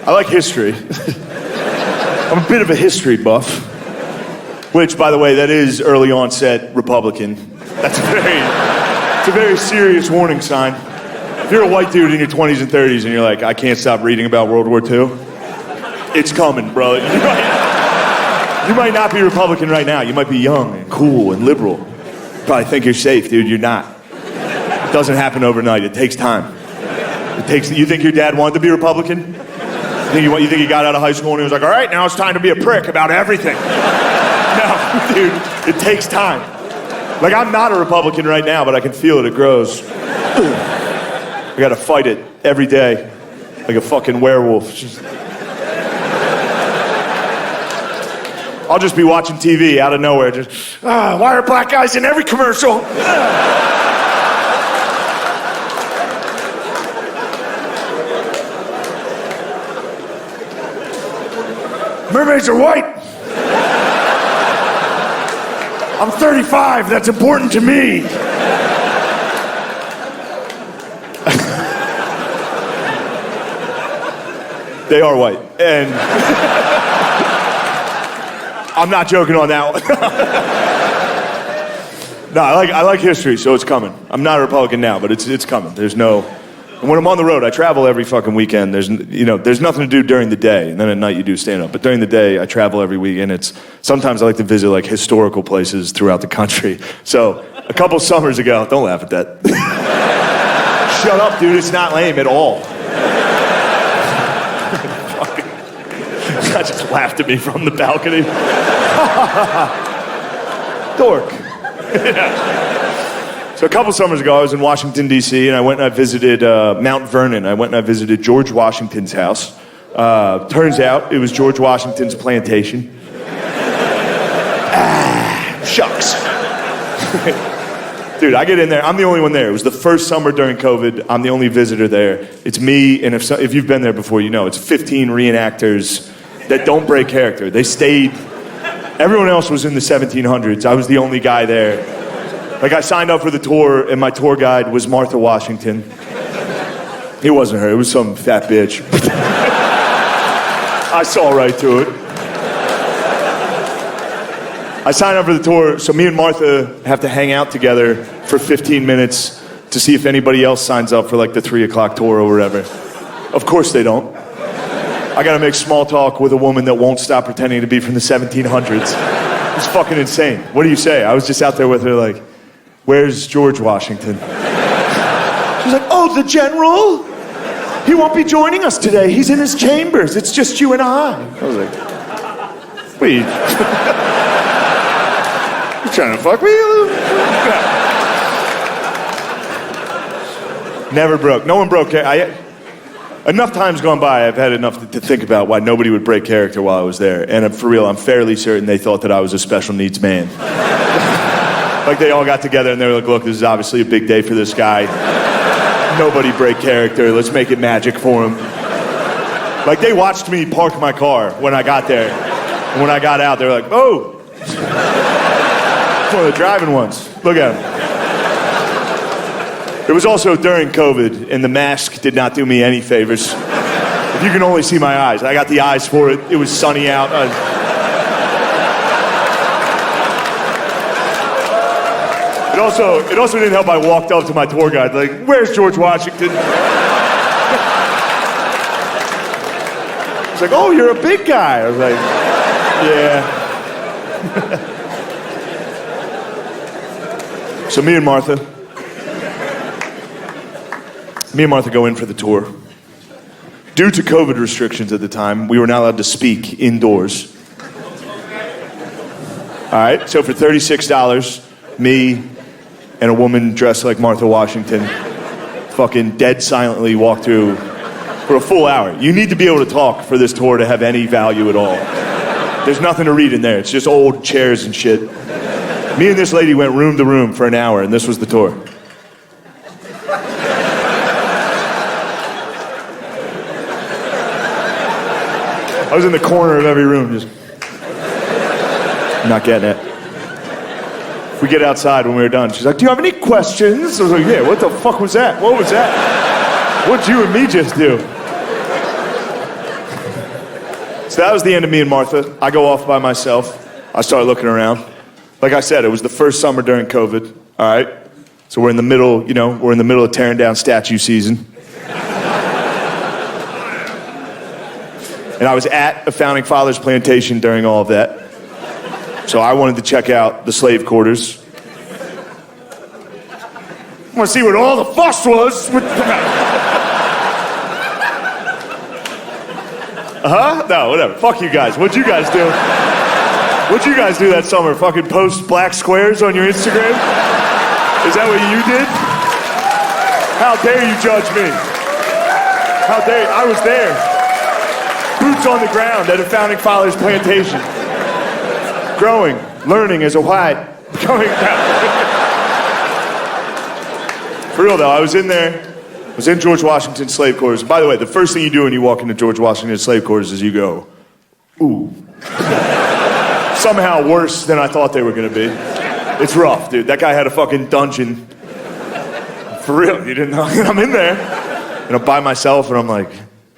I like history. I'm a bit of a history buff. Which, by the way, that is early onset Republican. It's a very serious warning sign. If you're a white dude in your 20s and 30s and you're like, I can't stop reading about World War II, it's coming, bro. You might not be Republican right now. You might be young and cool and liberal. You probably think you're safe, dude. You're not. It doesn't happen overnight. It takes time. You think your dad wanted to be Republican? You think he got out of high school and he was like, all right, now it's time to be a prick about everything. No, dude, it takes time. Like, I'm not a Republican right now, but I can feel it. It grows. I gotta fight it every day, like a fucking werewolf. I'll just be watching TV out of nowhere, just, why are black guys in every commercial? Mermaids are white. I'm 35, that's important to me. They are white, and I'm not joking on that one. No, I like history, so it's coming. I'm not a Republican now, but it's coming. And when I'm on the road, I travel every fucking weekend. There's nothing to do during the day, and then at night you do stand-up. But during the day, I travel every week, and sometimes I like to visit like historical places throughout the country. So a couple summers ago, don't laugh at that. Shut up, dude. It's not lame at all. I just laughed at me from the balcony. Dork. So a couple summers ago, I was in Washington, D.C., and I went and I visited Mount Vernon. I went and I visited George Washington's house. Turns out it was George Washington's plantation. Shucks. Dude, I get in there. I'm the only one there. It was the first summer during COVID. I'm the only visitor there. It's me, and if you've been there before, you know, it's 15 reenactors that don't break character. They stayed. Everyone else was in the 1700s. I was the only guy there. Like, I signed up for the tour, and my tour guide was Martha Washington. It wasn't her. It was some fat bitch. I saw right through it. I signed up for the tour, so me and Martha have to hang out together for 15 minutes to see if anybody else signs up for, like, the 3 o'clock tour or whatever. Of course they don't. I gotta make small talk with a woman that won't stop pretending to be from the 1700s. It's fucking insane. What do you say? I was just out there with her like, where's George Washington? She's like, oh, the general? He won't be joining us today. He's in his chambers. It's just you and I. I was like, wait. You trying to fuck me? Never broke. No one broke. Enough time's gone by, I've had enough to think about why nobody would break character while I was there. And for real, I'm fairly certain they thought that I was a special needs man. Like, they all got together and they were like, look, this is obviously a big day for this guy. Nobody break character. Let's make it magic for him. Like, they watched me park my car when I got there. And when I got out, they were like, oh. It's one of the driving ones. Look at him. It was also during COVID, and the mask did not do me any favors. If you can only see my eyes. I got the eyes for it. It was sunny out. It also didn't help I walked up to my tour guide, like, where's George Washington? He's like, oh, you're a big guy. I was like, yeah. So me and Martha go in for the tour. Due to COVID restrictions at the time, we were not allowed to speak indoors. All right, so for $36, me and a woman dressed like Martha Washington fucking dead silently walked through for a full hour. You need to be able to talk for this tour to have any value at all. There's nothing to read in there. It's just old chairs and shit. Me and this lady went room to room for an hour, and this was the tour. I was in the corner of every room, just not getting it. We get outside when we were done. She's like, do you have any questions? I was like, yeah, what the fuck was that? What was that? What'd you and me just do? So that was the end of me and Martha. I go off by myself. I started looking around. Like I said, it was the first summer during COVID, all right? So we're in the middle, we're in the middle of tearing down statue season. And I was at a Founding Fathers plantation during all of that. So I wanted to check out the slave quarters. I want to see what all the fuss was. No, whatever. Fuck you guys. What'd you guys do? What'd you guys do that summer? Fucking post black squares on your Instagram? Is that what you did? How dare you judge me? How dare you? I was there. Boots on the ground at a Founding Fathers plantation. Growing, learning as a white. Going down. For real though, I was in there. I was in George Washington slave quarters. By the way, the first thing you do when you walk into George Washington slave quarters is you go, ooh. Somehow worse than I thought they were gonna be. It's rough, dude. That guy had a fucking dungeon. For real, you didn't know? I'm in there, and I'm by myself, and I'm like,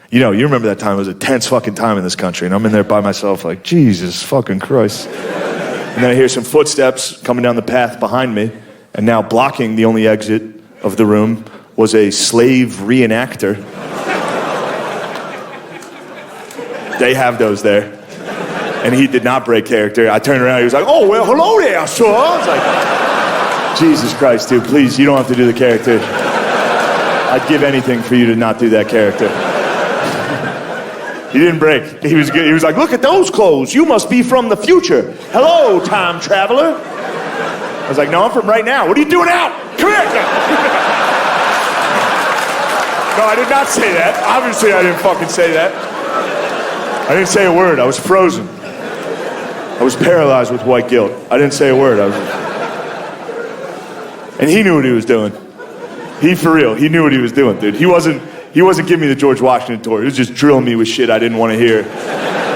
you remember that time, it was a tense fucking time in this country, and I'm in there by myself like, Jesus fucking Christ. And then I hear some footsteps coming down the path behind me, and now blocking the only exit of the room was a slave reenactor. They have those there. And he did not break character. I turned around, he was like, oh, well, hello there, sir. I was like, Jesus Christ, dude, please, you don't have to do the character. I'd give anything for you to not do that character. He didn't break. He was good. He was like, look at those clothes. You must be from the future. Hello, time traveler. I was like, no, I'm from right now. What are you doing out? Come here. No, I did not say that. Obviously, I didn't fucking say that. I didn't say a word. I was frozen. I was paralyzed with white guilt. I didn't say a word. And he knew what he was doing. He, for real, he knew what he was doing, dude. He wasn't giving me the George Washington tour. He was just drilling me with shit I didn't want to hear.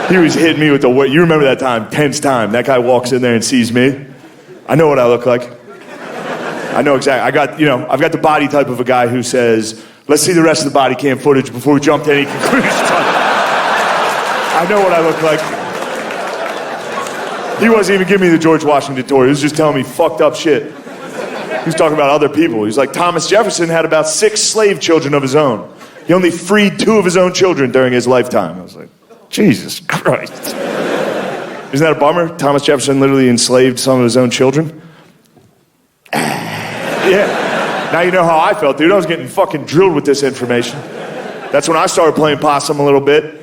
He was hitting me with you remember that time, tense time. That guy walks in there and sees me. I know what I look like. I know exactly. I've got the body type of a guy who says, let's see the rest of the body cam footage before we jump to any conclusions. I know what I look like. He wasn't even giving me the George Washington tour. He was just telling me fucked up shit. He was talking about other people. He's like, Thomas Jefferson had about 6 slave children of his own. He only freed 2 of his own children during his lifetime. I was like, Jesus Christ. Isn't that a bummer? Thomas Jefferson literally enslaved some of his own children. Yeah. Now you know how I felt, dude. I was getting fucking drilled with this information. That's when I started playing possum a little bit.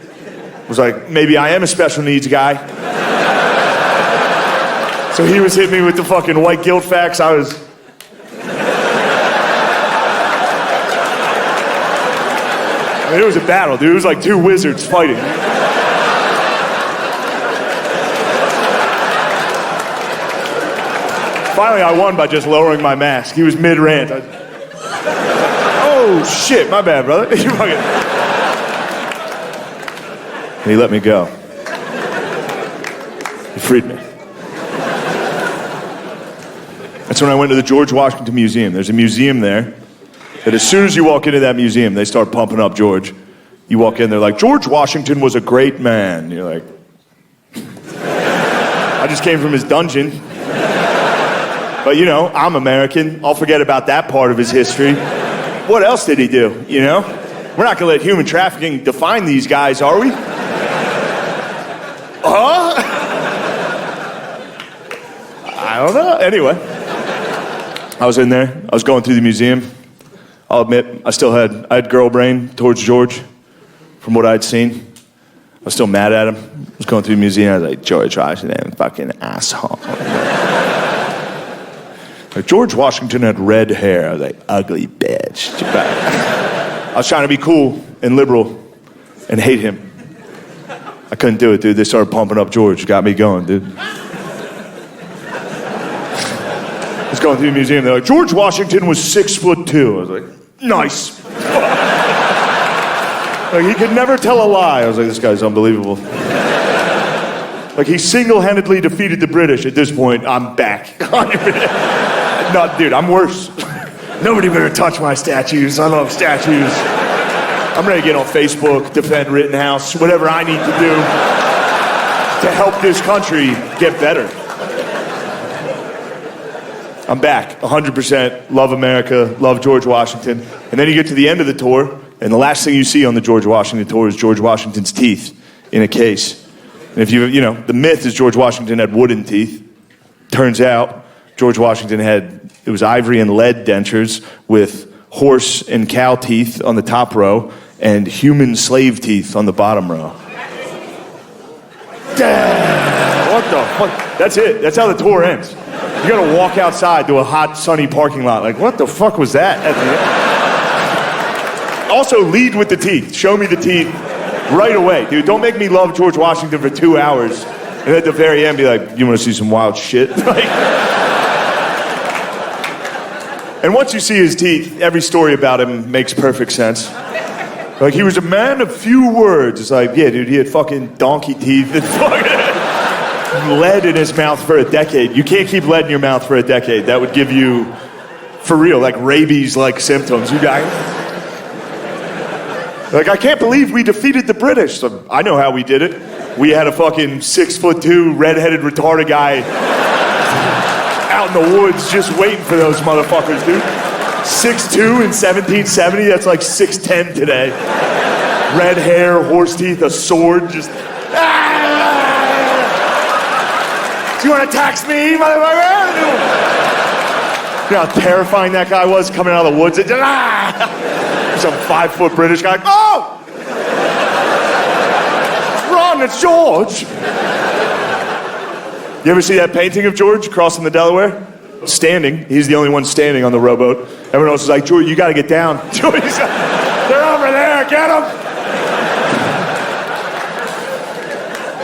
I was like, maybe I am a special needs guy. So he was hitting me with the fucking white guilt facts. I mean, it was a battle, dude. It was like 2 wizards fighting. Finally, I won by just lowering my mask. He was mid-rant. Oh, shit. My bad, brother. And he let me go. He freed me. That's when I went to the George Washington Museum. There's a museum there that as soon as you walk into that museum, they start pumping up George. You walk in, they're like, George Washington was a great man. You're like, I just came from his dungeon. But I'm American. I'll forget about that part of his history. What else did he do, We're not gonna let human trafficking define these guys, are we? I don't know. Anyway, I was in there. I was going through the museum. I'll admit, I had girl brain towards George from what I'd seen. I was still mad at him. I was going through the museum. I was like, George Washington, fucking asshole. Like, George Washington had red hair. I was like, ugly bitch. I was trying to be cool and liberal and hate him. I couldn't do it, dude. They started pumping up George. Got me going, dude. I was going through the museum. They're like, George Washington was 6'2". I was like, nice. Like, he could never tell a lie. I was like, this guy's unbelievable. Like, he single-handedly defeated the British. At this point, I'm back. No, dude, I'm worse. Nobody better touch my statues. I love statues. I'm ready to get on Facebook, defend Rittenhouse, whatever I need to do. to help this country get better. I'm back, 100%, love America, love George Washington. And then you get to the end of the tour, and the last thing you see on the George Washington tour is George Washington's teeth in a case. And if the myth is George Washington had wooden teeth. Turns out George Washington it was ivory and lead dentures with horse and cow teeth on the top row and human slave teeth on the bottom row. Damn, what the fuck? That's it. That's how the tour ends. You gotta walk outside to a hot, sunny parking lot. Like, what the fuck was that at the end? Also, lead with the teeth. Show me the teeth right away. Dude, don't make me love George Washington for 2 hours and at the very end be like, you wanna see some wild shit? And once you see his teeth, every story about him makes perfect sense. Like, he was a man of few words. It's like, yeah, dude, he had fucking donkey teeth and fucking lead in his mouth for a decade. You can't keep lead in your mouth for a decade. That would give you, for real, like rabies-like symptoms. You guys. Like, I can't believe we defeated the British. So I know how we did it. We had a fucking 6'2", red-headed, retarded guy out in the woods just waiting for those motherfuckers, dude. 6'2" in 1770, that's like 6'10" today. Red hair, horse teeth, a sword, just... Do you want to tax me, motherfucker? You know how terrifying that guy was coming out of the woods? And just, some 5-foot British guy. Oh! Run, it's George! You ever see that painting of George crossing the Delaware? Standing. He's the only one standing on the rowboat. Everyone else is like, George, you got to get down. George, they're over there, get them!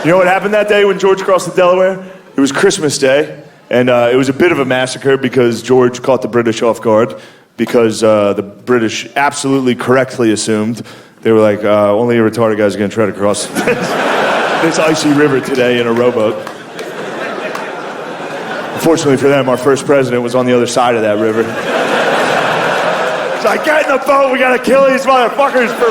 You know what happened that day when George crossed the Delaware? It was Christmas Day, and it was a bit of a massacre because George caught the British off guard because the British absolutely correctly assumed. They were like, only a retarded guy's going to try to cross this icy river today in a rowboat. Unfortunately for them, our first president was on the other side of that river. It's like, get in the boat, we got to kill these motherfuckers for...